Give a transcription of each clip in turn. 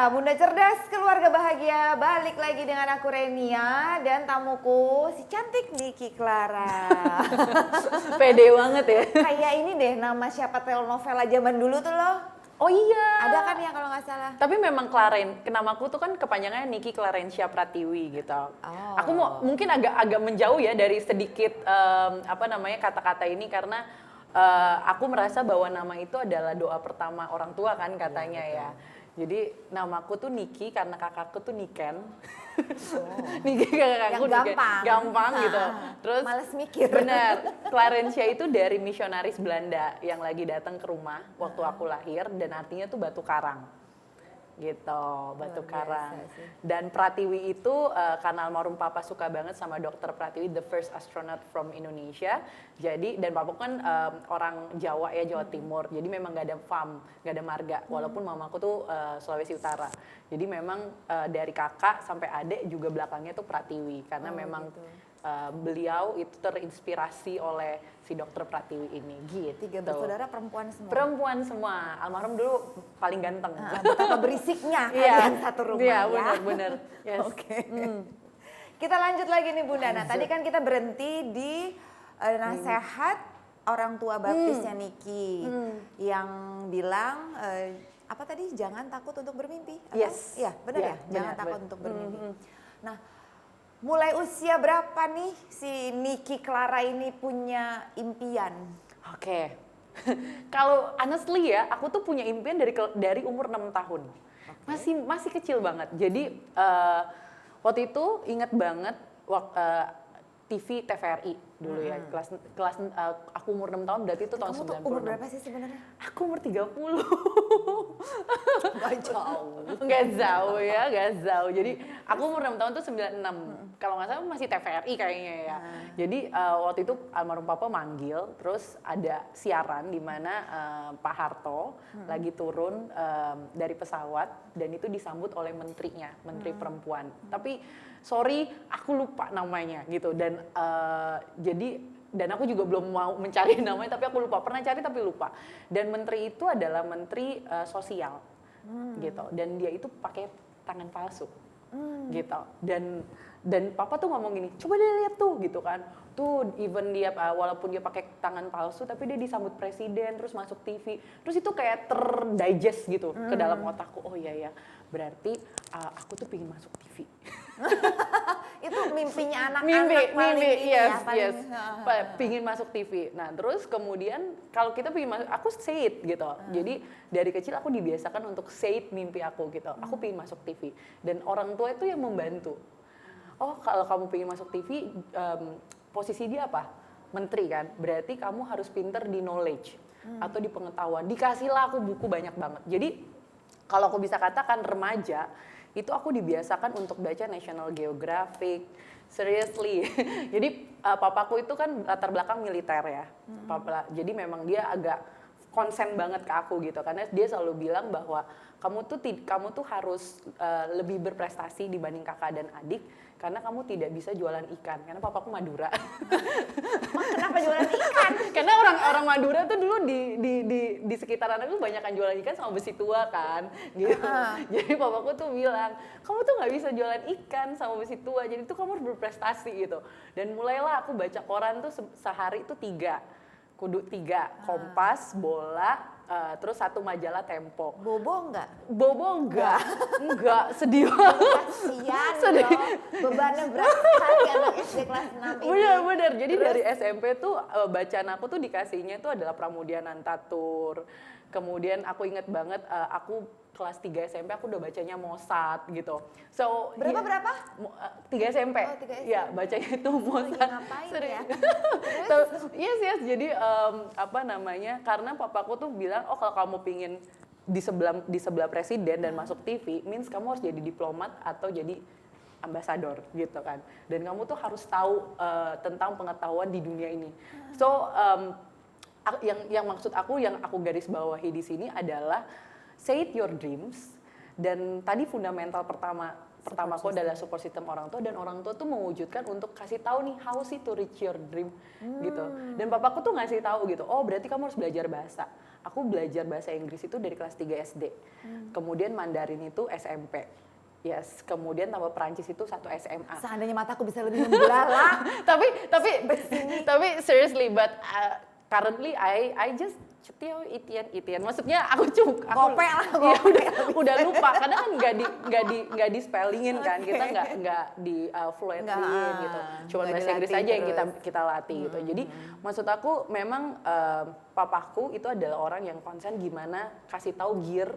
Bunda Cerdas, keluarga bahagia, balik lagi dengan aku Renia dan tamuku si cantik Niki Clara. Pede banget ya. Kayak ini deh nama siapa telenovela zaman dulu tuh loh. Oh iya. Ada kan ya kalau nggak salah. Tapi memang namaku tuh kan kepanjangannya Niki Clarencia Pratiwi gitu. Oh. Aku mungkin agak menjauh ya dari sedikit kata-kata ini karena aku merasa bahwa nama itu adalah doa pertama orang tua kan katanya ya. Jadi namaku tuh Niki karena kakakku tuh Niken. Niki kakakku Yang Niken. Gampang gitu. Terus males mikir. Benar. Clarencia itu dari misionaris Belanda yang lagi datang ke rumah waktu aku lahir dan artinya tuh batu karang. Gitu, batu karang. Dan Pratiwi itu karena almarhum papa suka banget sama dokter Pratiwi, the first astronaut from Indonesia. Jadi dan papa kan orang Jawa ya, Jawa Timur. Jadi memang gak ada farm, gak ada marga. Walaupun mamaku tuh Sulawesi Utara. Jadi memang dari kakak sampai adik juga belakangnya tuh Pratiwi karena memang gitu. Beliau itu terinspirasi oleh si dokter Pratiwi ini gitu. 3 bersaudara perempuan semua. Perempuan semua. Almarhum dulu paling ganteng. Betapa berisiknya kalian satu rumah ya. Iya, benar. Yes. Oke. Kita lanjut lagi nih Bunda. Nah, tadi kan kita berhenti di nasihat orang tua baptisnya Niki yang bilang apa tadi? Jangan takut untuk bermimpi. Yes. Iya, benar ya? Jangan takut untuk bermimpi. Nah, mulai usia berapa nih si Niki Clara ini punya impian? Oke. Kalau honestly ya, aku tuh punya impian dari umur 6 tahun. Masih kecil banget. Jadi waktu itu ingat banget TV TVRI dulu ya. Kelas aku umur 6 tahun berarti itu tahun 96. Kamu tuh umur berapa sih sebenarnya? Aku umur 30. Gak jauh. Gak jauh ya, gak jauh. Jadi aku umur 6 tahun tuh 96. Kalau nggak salah masih TVRI kayaknya ya. Jadi waktu itu almarhum papa manggil, terus ada siaran di mana Pak Harto lagi turun dari pesawat dan itu disambut oleh menterinya, menteri perempuan. Tapi sorry, aku lupa namanya gitu. Dan dan aku juga belum mau mencari namanya, tapi aku lupa. Pernah cari tapi lupa. Dan menteri itu adalah menteri sosial, gitu. Dan dia itu pakai tangan palsu, gitu. Dan papa tuh ngomong gini, coba deh lihat tuh, gitu kan. Tuh even dia walaupun dia pakai tangan palsu, tapi dia disambut presiden, terus masuk TV. Terus itu kayak terdigest gitu ke dalam otakku. Oh iya ya, berarti aku tuh pengen masuk TV. Itu mimpinya anak-anak paling ini yes, ya, paling, yes. Pingin masuk TV. Nah terus kemudian kalau kita pingin masuk, aku say it gitu. Jadi dari kecil aku dibiasakan untuk say it mimpi aku gitu. Aku pingin masuk TV. Dan orang tua itu yang membantu. Oh kalau kamu pingin masuk TV, posisi dia apa? Menteri kan? Berarti kamu harus pinter di knowledge atau di pengetahuan. Dikasihlah aku buku banyak banget. Jadi kalau aku bisa katakan remaja, itu aku dibiasakan untuk baca National Geographic, seriously. Jadi papaku itu kan latar belakang militer ya, papa. Jadi memang dia agak konsen banget ke aku gitu, karena dia selalu bilang bahwa kamu tuh harus lebih berprestasi dibanding kakak dan adik, karena kamu tidak bisa jualan ikan, karena papaku Madura. Kenapa jualan ikan? Karena orang Madura tuh dulu di sekitaran aku banyak kan jualan ikan sama besi tua kan, gitu. Jadi papaku tuh bilang, kamu tuh nggak bisa jualan ikan sama besi tua, jadi tuh kamu harus berprestasi gitu. Dan mulailah aku baca koran tuh sehari itu 3. Kudu 3, Kompas, Bola, terus 1 majalah Tempo. Bobo enggak? Bobo enggak, sedih banget. Kasian loh, bebannya berat sekali anak SD kelas 6 ini. Bener, jadi dari SMP tuh bacaan aku tuh dikasihnya tuh adalah Pramudia Nantatur. Kemudian aku inget banget, aku kelas 3 SMP aku udah bacanya Mossad gitu. So Berapa? 3 SMP. Oh, 3 SMP. Ya, bacanya itu Mossad. Ngapain ya? Yes. Jadi karena papaku tuh bilang, oh kalau kamu pingin di sebelah presiden dan masuk TV, means kamu harus jadi diplomat atau jadi ambasador gitu kan. Dan kamu tuh harus tahu tentang pengetahuan di dunia ini. So yang maksud aku, yang aku garis bawahi di sini adalah say it your dreams. Dan tadi fundamental pertama pertamaku adalah support system orang tua, dan orang tua tuh mewujudkan untuk kasih tahu nih how sih to reach your dream gitu. Dan papaku tuh ngasih tahu gitu, oh berarti kamu harus belajar bahasa. Aku belajar bahasa Inggris itu dari kelas 3 SD. Kemudian Mandarin itu SMP. Yes, kemudian tambah Perancis itu 1 SMA. Seandainya mataku bisa lebih membelalak. tapi seriously, but currently I just cetio itian. Maksudnya aku Gope lah, ya udah lupa karena kan nggak di spellingin kan, kita nggak di fluentlyin gitu. Cuma bahasa Inggris aja yang kita latih gitu. Jadi maksud aku memang papaku itu adalah orang yang konsen gimana kasih tahu gear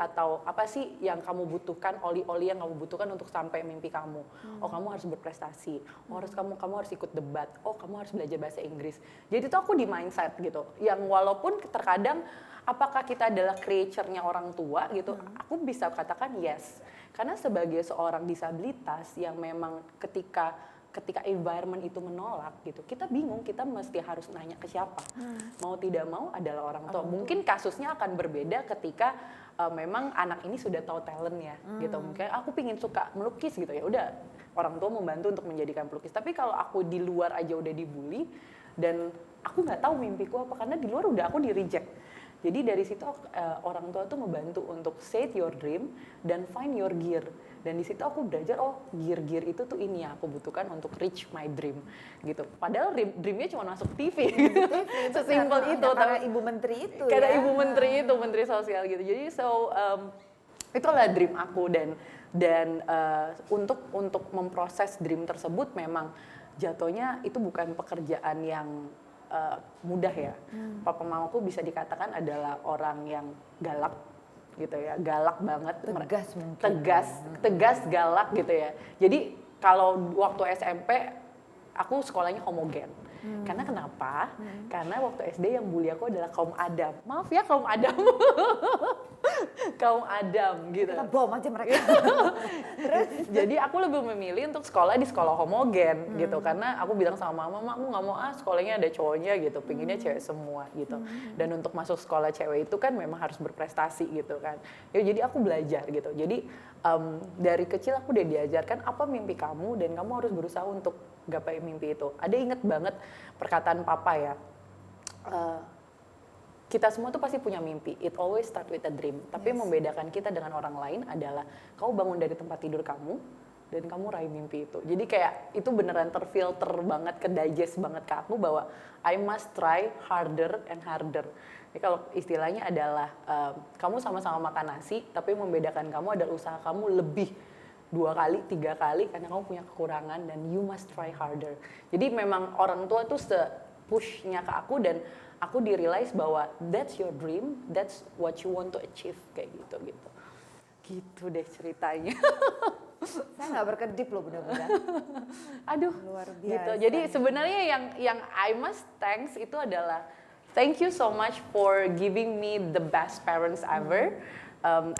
atau apa sih yang kamu butuhkan, oli-oli yang kamu butuhkan untuk sampai mimpi kamu. Oh, kamu harus berprestasi. Oh, kamu harus ikut debat. Oh, kamu harus belajar bahasa Inggris. Jadi itu aku di mindset gitu. Yang walaupun terkadang apakah kita adalah creature-nya orang tua gitu, aku bisa katakan yes. Karena sebagai seorang disabilitas yang memang ketika environment itu menolak gitu, kita bingung, kita mesti harus nanya ke siapa. Mau tidak mau adalah orang tua. Mungkin kasusnya akan berbeda ketika memang anak ini sudah tahu talentnya gitu. Mungkin aku pingin suka melukis gitu, ya udah orang tua membantu untuk menjadikan pelukis. Tapi kalau aku di luar aja udah dibully dan aku nggak tahu mimpiku apa, karena di luar udah aku di reject. Jadi dari situ orang tua tuh ngebantu untuk set your dream dan find your gear. Dan di situ aku belajar, oh gear itu tuh ini yang aku butuhkan untuk reach my dream gitu. Padahal dreamnya cuma masuk TV, sesimpel itu. Karena ibu menteri itu karena ya. ibu menteri itu, menteri sosial gitu. Jadi itulah dream aku, dan untuk memproses dream tersebut memang jatuhnya itu bukan pekerjaan yang mudah ya. Papa mamaku bisa dikatakan adalah orang yang galak gitu ya, galak banget, Tegas mungkin. tegas galak gitu ya. Jadi kalau waktu SMP aku sekolahnya homogen. Karena kenapa? Karena waktu SD yang bully aku adalah kaum Adam. Maaf ya kaum Adam. Kaum Adam gitu. Kita bom aja mereka. Terus jadi aku lebih memilih untuk sekolah di sekolah homogen gitu, karena aku bilang sama mama, aku nggak mau sekolahnya ada cowoknya gitu, pinginnya cewek semua gitu. Dan untuk masuk sekolah cewek itu kan memang harus berprestasi gitu kan. Ya jadi aku belajar gitu. Jadi dari kecil aku udah diajarkan apa mimpi kamu dan kamu harus berusaha untuk gapai mimpi itu. Ada inget banget perkataan papa ya. Kita semua tuh pasti punya mimpi. It always start with a dream. Tapi yang membedakan kita dengan orang lain adalah kamu bangun dari tempat tidur kamu dan kamu raih mimpi itu. Jadi kayak itu beneran terfilter banget, ke-digest banget ke aku bahwa I must try harder and harder. Jadi kalau istilahnya adalah kamu sama-sama makan nasi, tapi yang membedakan kamu adalah usaha kamu lebih 2 kali, 3 kali karena kamu punya kekurangan dan you must try harder. Jadi memang orang tua tuh push-nya ke aku dan aku di-realize bahwa that's your dream, that's what you want to achieve kayak gitu. Gitu deh ceritanya. Saya nggak berkedip loh benar-benar. Aduh, luar biasa. Gitu. Jadi sebenarnya yang I must thanks itu adalah thank you so much for giving me the best parents ever.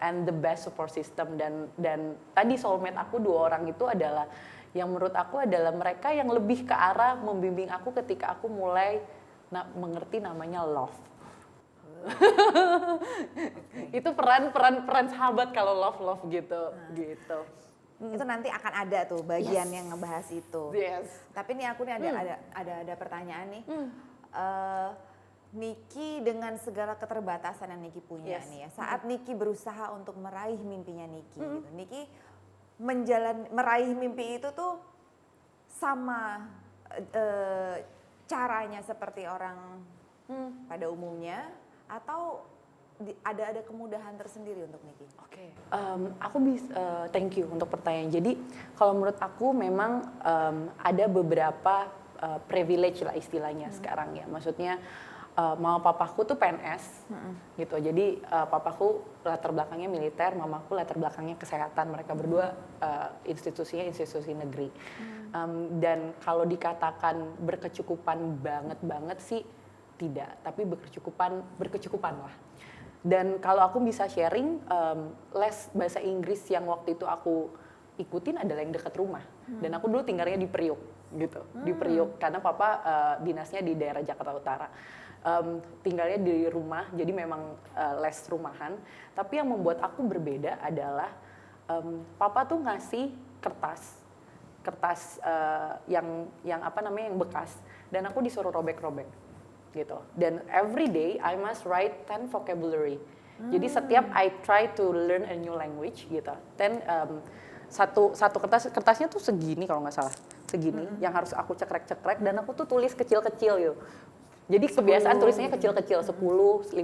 And the best support system, dan tadi soulmate aku 2 orang itu adalah yang menurut aku adalah mereka yang lebih ke arah membimbing aku ketika aku mulai mengerti namanya love. Itu peran sahabat kalau love gitu. Itu nanti akan ada tuh bagian yang ngebahas itu. Yes. Tapi nih aku nih ada pertanyaan nih. Niki dengan segala keterbatasan yang Niki punya nih ya, saat Niki berusaha untuk meraih mimpinya Niki, gitu. Niki meraih mimpi itu tuh sama caranya seperti orang pada umumnya atau ada kemudahan tersendiri untuk Niki? Oke. Aku bisa thank you untuk pertanyaan. Jadi kalau menurut aku memang ada beberapa privilege lah istilahnya sekarang ya, maksudnya. Mama papaku tuh PNS gitu, jadi papaku latar belakangnya militer, mamaku latar belakangnya kesehatan, mereka berdua institusi negeri. Dan kalau dikatakan berkecukupan banget sih tidak, tapi berkecukupan lah. Dan kalau aku bisa sharing, les bahasa Inggris yang waktu itu aku ikutin adalah yang dekat rumah, dan aku dulu tinggalnya di Priuk gitu, di Priuk karena papa dinasnya di daerah Jakarta Utara. Tinggalnya di rumah, jadi memang les rumahan. Tapi yang membuat aku berbeda adalah papa tuh ngasih kertas yang apa namanya yang bekas, dan aku disuruh robek-robek gitu. Dan every day I must write 10 vocabulary. Jadi setiap I try to learn a new language gitu, then satu kertasnya tuh segini kalau nggak salah, segini yang harus aku cekrek-cekrek, dan aku tuh tulis kecil-kecil gitu. Jadi kebiasaan tulisnya kecil-kecil, 10, 15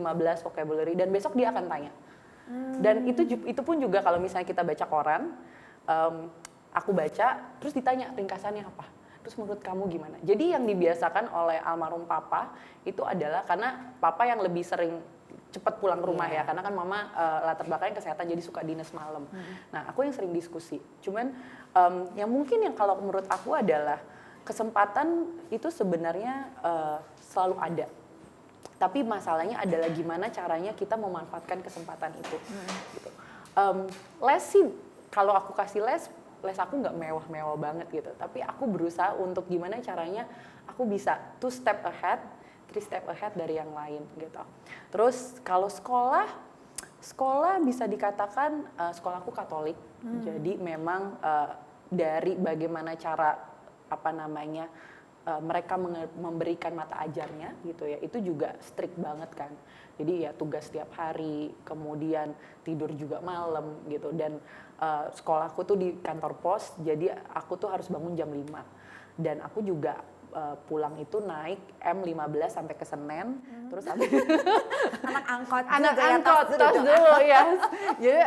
vocabulary, dan besok dia akan tanya. Dan itu pun juga kalau misalnya kita baca koran, aku baca, terus ditanya ringkasannya apa. Terus menurut kamu gimana? Jadi yang dibiasakan oleh almarhum papa itu adalah karena papa yang lebih sering cepat pulang ke rumah ya, karena kan mama latar belakangnya kesehatan jadi suka dinas malam. Nah aku yang sering diskusi. Cuman yang mungkin yang kalau menurut aku adalah kesempatan itu sebenarnya selalu ada. Tapi masalahnya adalah gimana caranya kita memanfaatkan kesempatan itu. Gitu. Les sih, kalau aku kasih les aku nggak mewah-mewah banget gitu. Tapi aku berusaha untuk gimana caranya aku bisa 2 step ahead, 3 step ahead dari yang lain gitu. Terus kalau sekolah bisa dikatakan sekolahku Katolik. Jadi memang dari bagaimana cara mereka memberikan mata ajarnya gitu ya, itu juga strict banget kan. Jadi ya tugas setiap hari, kemudian tidur juga malam gitu, dan sekolahku tuh di kantor pos, jadi aku tuh harus bangun jam 5 dan aku juga pulang itu naik M15 sampai ke Senen, terus Anak angkot anak juga ya, angkot tas tos dulu. dulu ya. Jadi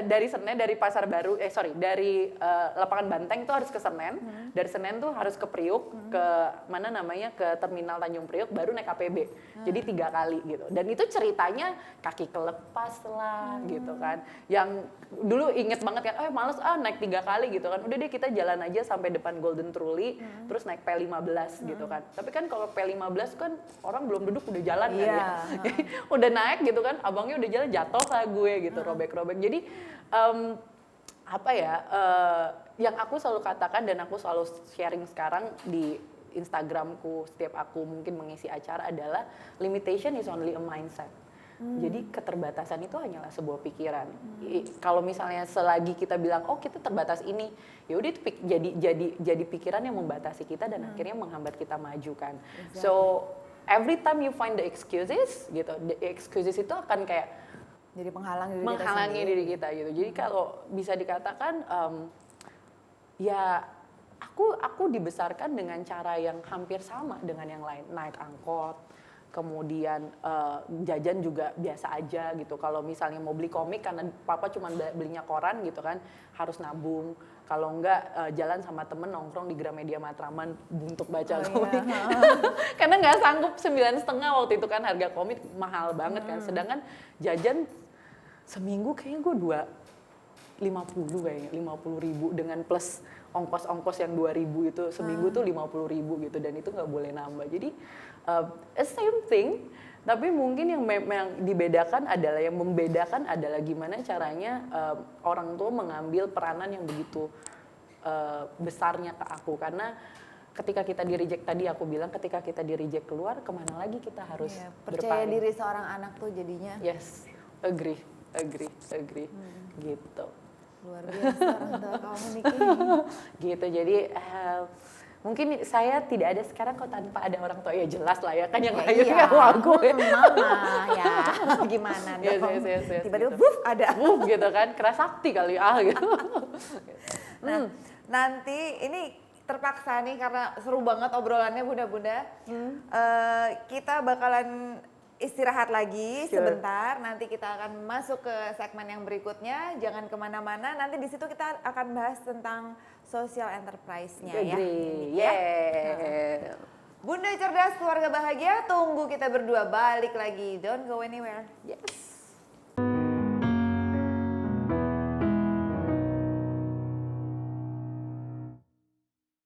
dari Senen, dari Pasar Baru, dari Lapangan Banteng itu harus ke Senen, dari Senen tuh harus ke Priuk, ke mana namanya, ke Terminal Tanjung Priuk, baru naik APB. Jadi 3 kali gitu. Dan itu ceritanya kaki kelepas lah gitu kan. Yang dulu inget banget kan, males naik 3 kali gitu kan. Udah deh kita jalan aja sampai depan Golden Truly, terus naik P15 gitu kan. Tapi kan kalau P15 kan orang belum duduk udah jalan kan ya. Udah naik gitu kan, abangnya udah jalan, jatuh lah gue gitu, robek-robek. Jadi yang aku selalu katakan dan aku selalu sharing sekarang di Instagramku setiap aku mungkin mengisi acara adalah limitation is only a mindset. Jadi keterbatasan itu hanyalah sebuah pikiran. Kalau misalnya selagi kita bilang kita terbatas ini, ya udah itu jadi pikiran yang membatasi kita dan akhirnya menghambat kita maju kan. Exactly. So every time you find the excuses gitu, the excuses itu akan kayak jadi menghalangi diri kita gitu. Jadi kalau bisa dikatakan ya aku dibesarkan dengan cara yang hampir sama dengan yang lain, naik angkot, kemudian jajan juga biasa aja gitu. Kalau misalnya mau beli komik karena papa cuma belinya koran gitu kan, harus nabung. Kalau enggak jalan sama temen nongkrong di Gramedia Matraman untuk baca komik. Karena nggak sanggup 9,5 waktu itu kan, harga komik mahal banget kan. Sedangkan jajan seminggu kayaknya gue 50 kayaknya, 50.000 dengan plus ongkos-ongkos yang 2.000 itu seminggu tuh 50.000 gitu, dan itu nggak boleh nambah. Jadi same thing, tapi mungkin yang membedakan adalah gimana caranya orang tua mengambil peranan yang begitu besarnya ke aku. Karena ketika kita di-reject tadi aku bilang, ketika kita di-reject keluar, kemana lagi kita harus percaya diri seorang anak tuh jadinya. Yes, agree gitu. Luar biasa orang tua kamu Niki. Gitu, jadi mungkin saya tidak ada sekarang kalau tanpa ada orang tua, ya jelas lah ya kan yang lahir kamu aku mama ya gimana dong. Yes, tiba-tiba gitu. ada gitu kan, kerasakti kali gitu. Nah, nanti ini terpaksa nih karena seru banget obrolannya bunda-bunda. Kita bakalan istirahat lagi sebentar, nanti kita akan masuk ke segmen yang berikutnya. Jangan kemana-mana, nanti di situ kita akan bahas tentang social enterprise-nya ya. Bunda cerdas, keluarga bahagia, tunggu kita berdua balik lagi. Don't go anywhere. Yes.